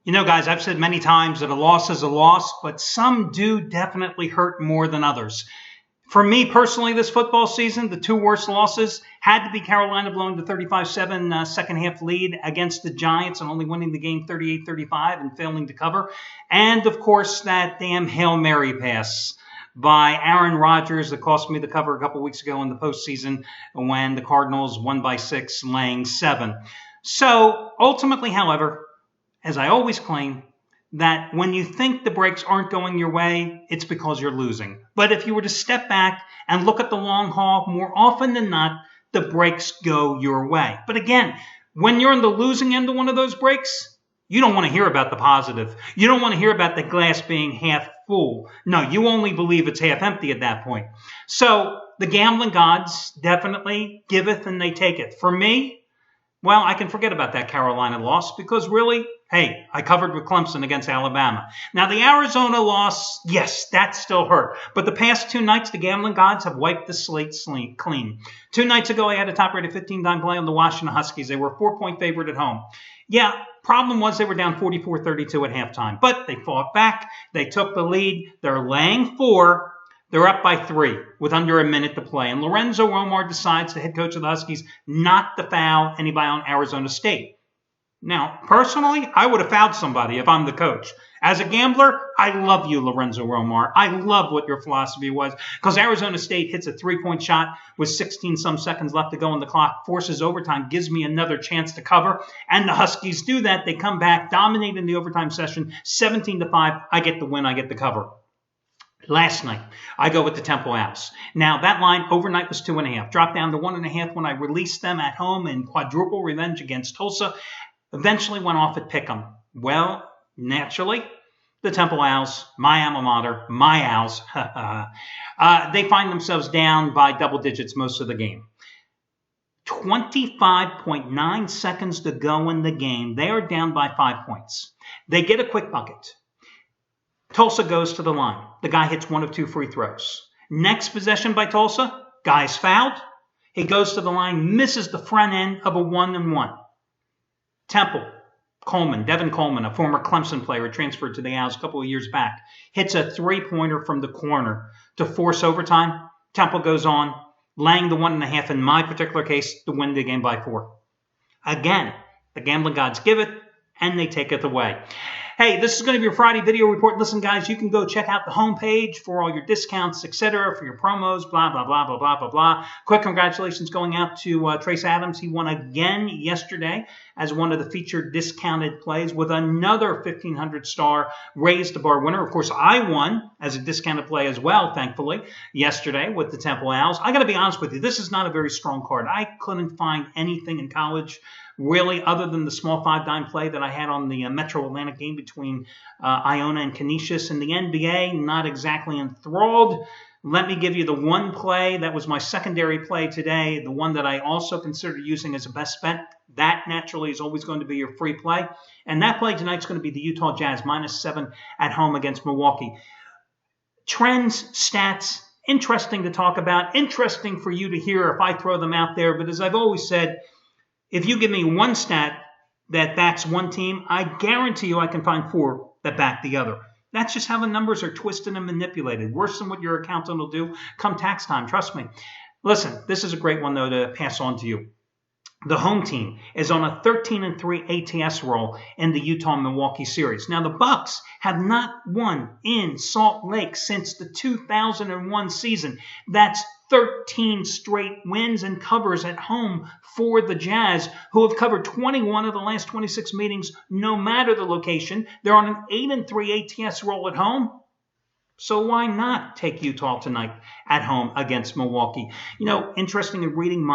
You know, guys, I've said many times that a loss is a loss, but some do definitely hurt more than others. For me personally, this football season, the two worst losses had to be Carolina blowing the 35-7 second half lead against the Giants and only winning the game 38-35 and failing to cover. And, of course, that damn Hail Mary pass by Aaron Rodgers that cost me the cover a couple weeks ago in the postseason when the Cardinals won by 6, laying 7. So, ultimately, however, as I always claim, that when you think the breaks aren't going your way, it's because you're losing. But if you were to step back and look at the long haul, more often than not, the breaks go your way. But again, when you're in the losing end of one of those breaks, you don't want to hear about the positive. You don't want to hear about the glass being half full. No, you only believe it's half empty at that point. So the gambling gods definitely giveth and they taketh. For me, well, I can forget about that Carolina loss because really, hey, I covered with Clemson against Alabama. Now, the Arizona loss, yes, that still hurt. But the past 2 nights, the gambling gods have wiped the slate clean. 2 nights ago, I had a top-rated 15-dime play on the Washington Huskies. They were a 4-point favorite at home. Yeah, problem was they were down 44-32 at halftime. But they fought back. They took the lead. They're laying 4. They're up by 3 with under a minute to play. And Lorenzo Romar decides, the head coach of the Huskies, not to foul anybody on Arizona State. Now, personally, I would have fouled somebody if I'm the coach. As a gambler, I love you, Lorenzo Romar. I love what your philosophy was because Arizona State hits a 3-point shot with 16-some seconds left to go on the clock, forces overtime, gives me another chance to cover, and the Huskies do that. They come back, dominate in the overtime session, 17-5. I get the win. I get the cover. Last night, I go with the Temple Owls. Now, that line overnight was 2.5. Dropped down to 1.5 when I released them at home in quadruple revenge against Tulsa. Eventually went off at Pick'em. Well, naturally, the Temple Owls, my alma mater, my Owls, they find themselves down by double digits most of the game. 25.9 seconds to go in the game. They are down by 5 points. They get a quick bucket. Tulsa goes to the line. The guy hits 1 of 2 free throws. Next possession by Tulsa, guy's fouled. He goes to the line, misses the front end of a 1-and-1. Temple, Devin Coleman, a former Clemson player, transferred to the Owls a couple of years back, hits a 3-pointer from the corner to force overtime. Temple goes on, laying the 1.5 in my particular case to win the game by 4. Again, the gambling gods give it, and they take it away. Hey, this is going to be your Friday video report. Listen, guys, you can go check out the homepage for all your discounts, etc., for your promos, blah, blah, blah, blah, blah, blah, blah. Quick congratulations going out to Trace Adams. He won again yesterday as one of the featured discounted plays with another 1,500-star raised to bar winner. Of course, I won as a discounted play as well, thankfully, yesterday with the Temple Owls. I got to be honest with you, this is not a very strong card. I couldn't find anything in college really, other than the small 5-dime play that I had on the Metro Atlantic game between Iona and Canisius. In the NBA, not exactly enthralled. Let me give you the one play that was my secondary play today, the one that I also consider using as a best bet. That naturally is always going to be your free play. And that play tonight is going to be the Utah Jazz, -7 at home against Milwaukee. Trends, stats, interesting to talk about, interesting for you to hear if I throw them out there. But as I've always said, if you give me one stat that backs one team, I guarantee you I can find 4 that back the other. That's just how the numbers are twisted and manipulated. Worse than what your accountant will do come tax time, trust me. Listen, this is a great one, though, to pass on to you. The home team is on a 13-3 ATS roll in the Utah-Milwaukee series. Now, the Bucks have not won in Salt Lake since the 2001 season. That's 13 straight wins and covers at home for the Jazz, who have covered 21 of the last 26 meetings, no matter the location. They're on an 8-3 ATS roll at home. So why not take Utah tonight at home against Milwaukee? You know, interesting in reading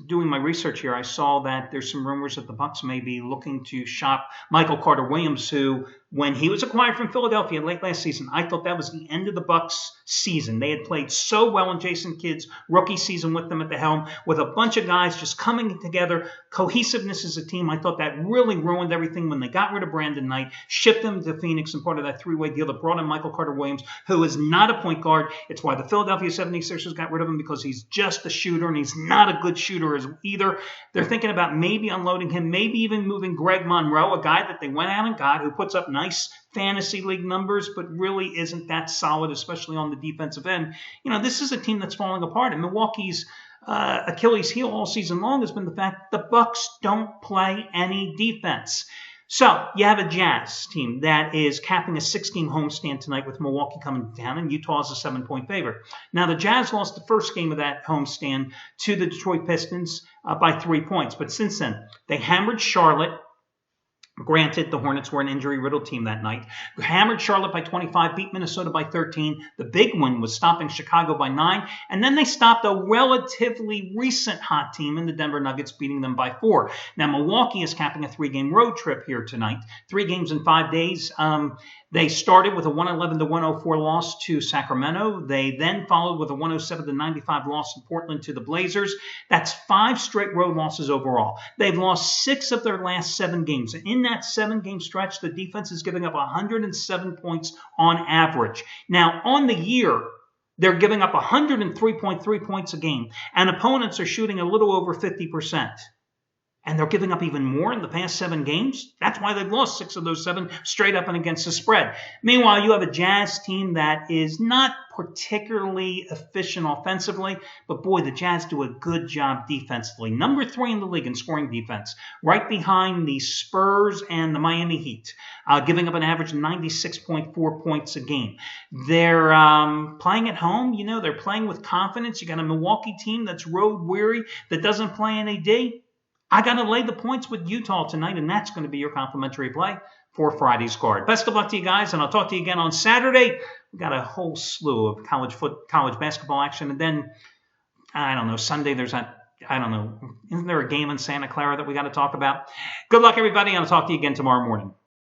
doing my research here, I saw that there's some rumors that the Bucks may be looking to shop Michael Carter-Williams, who When he was acquired from Philadelphia late last season, I thought that was the end of the Bucs season. They had played so well in Jason Kidd's rookie season with them at the helm, with a bunch of guys just coming together, cohesiveness as a team. I thought that really ruined everything when they got rid of Brandon Knight, shipped him to Phoenix and part of that three-way deal that brought in Michael Carter-Williams, who is not a point guard. It's why the Philadelphia 76ers got rid of him, because he's just a shooter, and he's not a good shooter either. They're thinking about maybe unloading him, maybe even moving Greg Monroe, a guy that they went out and got, who puts up nice fantasy league numbers, but really isn't that solid, especially on the defensive end. This is a team that's falling apart, and Milwaukee's Achilles heel all season long has been the fact that the Bucs don't play any defense. So you have a Jazz team that is capping a 6-game homestand tonight with Milwaukee coming down, and Utah is a 7-point favorite. Now, the Jazz lost the first game of that homestand to the Detroit Pistons by 3 points, but since then they hammered Charlotte. Granted, the Hornets were an injury-riddled team that night. Hammered Charlotte by 25, beat Minnesota by 13. The big win was stopping Chicago by 9. And then they stopped a relatively recent hot team in the Denver Nuggets, beating them by 4. Now, Milwaukee is capping a 3-game road trip here tonight. 3 games in 5 days. They started with a 111-104 loss to Sacramento. They then followed with a 107-95 loss in Portland to the Blazers. That's 5 straight road losses overall. They've lost 6 of their last 7 games. In that 7-game stretch, the defense is giving up 107 points on average. Now, on the year, they're giving up 103.3 points a game, and opponents are shooting a little over 50%. And they're giving up even more in the past 7 games. That's why they've lost 6 of those 7 straight up and against the spread. Meanwhile, you have a Jazz team that is not particularly efficient offensively, but boy, the Jazz do a good job defensively. Number 3 in the league in scoring defense, right behind the Spurs and the Miami Heat, giving up an average 96.4 points a game. They're playing at home. They're playing with confidence. You got a Milwaukee team that's road weary, that doesn't play any D. I got to lay the points with Utah tonight, and that's going to be your complimentary play for Friday's card. Best of luck to you guys, and I'll talk to you again on Saturday. We've got a whole slew of college basketball action, and then, I don't know, Sunday there's that, I don't know, isn't there a game in Santa Clara that we got to talk about? Good luck, everybody, and I'll talk to you again tomorrow morning.